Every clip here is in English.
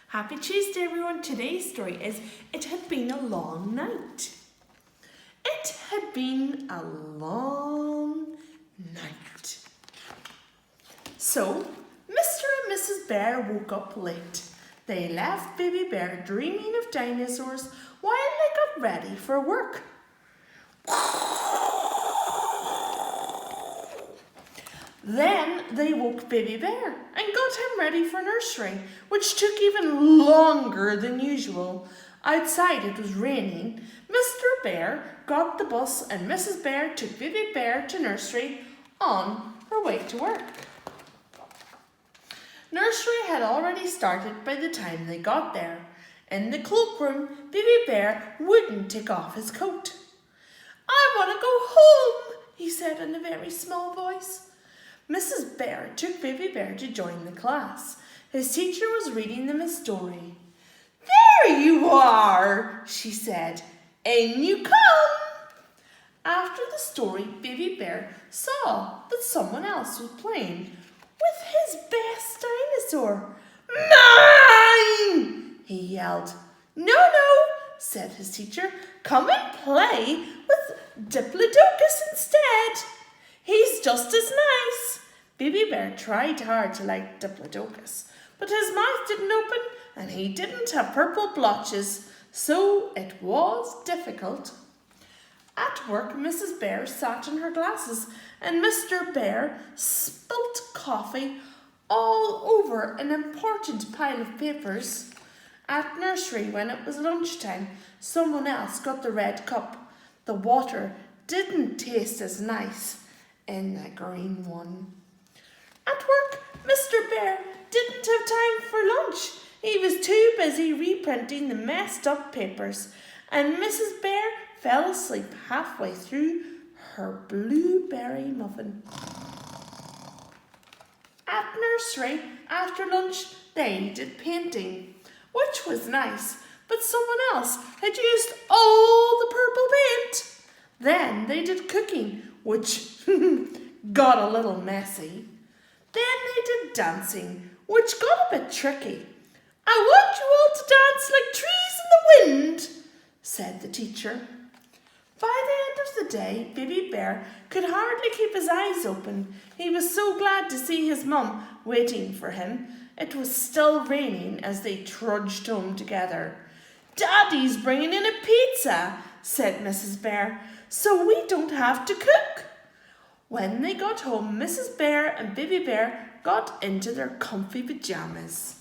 Happy Tuesday, everyone. Today's story is It Had Been a Long Night. It had been a long night. So, Mr. and Mrs. Bear woke up late. They left Baby Bear dreaming of dinosaurs while they got ready for work. Then they woke Baby Bear and got him ready for nursery, which took even longer than usual. Outside it was raining. Mr. Bear got the bus and Mrs. Bear took Baby Bear to nursery on her way to work. Nursery had already started by the time they got there. In the cloakroom, Baby Bear wouldn't take off his coat. "I want to go home," he said in a very small voice. Mrs. Bear took Baby Bear to join the class. His teacher was reading them a story. "There you are," she said. "In you come." After the story, Baby Bear saw that someone else was playing with his best dinosaur. "Mine!" he yelled. No, said his teacher. "Come and play with Diplodocus instead. He's just as nice." Baby Bear tried hard to like Diplodocus, but his mouth didn't open and he didn't have purple blotches, so it was difficult. At work, Mrs. Bear sat in her glasses and Mr. Bear spilt coffee all over an important pile of papers. At nursery, when it was lunchtime, someone else got the red cup. The water didn't taste as nice in the green one. At work, Mr. Bear didn't have time for lunch. He was too busy reprinting the messed up papers, and Mrs. Bear fell asleep halfway through her blueberry muffin. At nursery, after lunch, they did painting, which was nice, but someone else had used all the purple paint. Then they did cooking, which got a little messy. Then they did dancing, which got a bit tricky. "I want you all to dance like trees in the wind," said the teacher. By the end of the day, Baby Bear could hardly keep his eyes open. He was so glad to see his mum waiting for him. It was still raining as they trudged home together. "Daddy's bringing in a pizza," said Mrs. Bear, "so we don't have to cook." When they got home, Mrs. Bear and Baby Bear got into their comfy pajamas.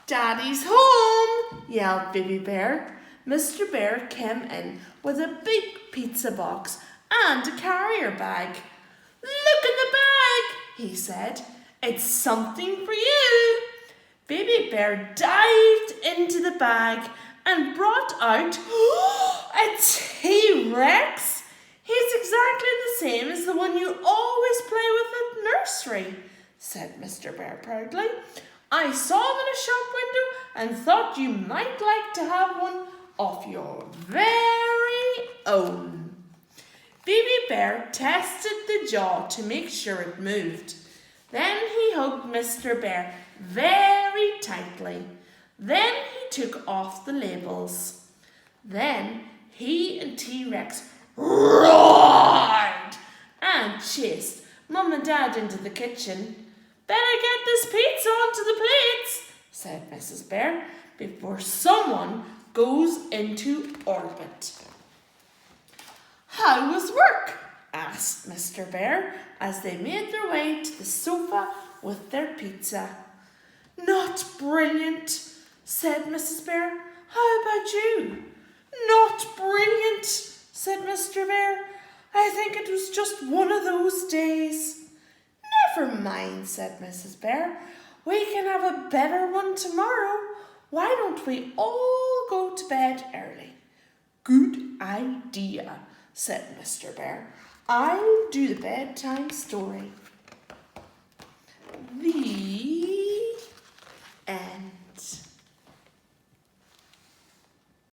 "Daddy's home," yelled Baby Bear. Mr. Bear came in with a big pizza box and a carrier bag. "Look in the bag," he said. "It's something for you." Baby Bear dived into the bag and brought out a T-Rex. "He's exactly the same as the one you always play with at nursery," said Mr. Bear proudly. "I saw him in a shop window and thought you might like to have one of your very own." Baby Bear tested the jaw to make sure it moved. Then he hugged Mr. Bear very tightly. Then he took off the labels. Then he and T-Rex roared and chased Mum and Dad into the kitchen. "Better get this pizza onto the plates," said Mrs. Bear, "before someone goes into orbit." "How was work?" asked Mr. Bear as they made their way to the sofa with their pizza. "Not brilliant," said Mrs. Bear. "How about you?" "Not brilliant," said Mr. Bear. "I think it was just one of those days." "Never mind," said Mrs. Bear. "We can have a better one tomorrow. Why don't we all go to bed early?" "Good idea," said Mr. Bear. "I'll do the bedtime story." The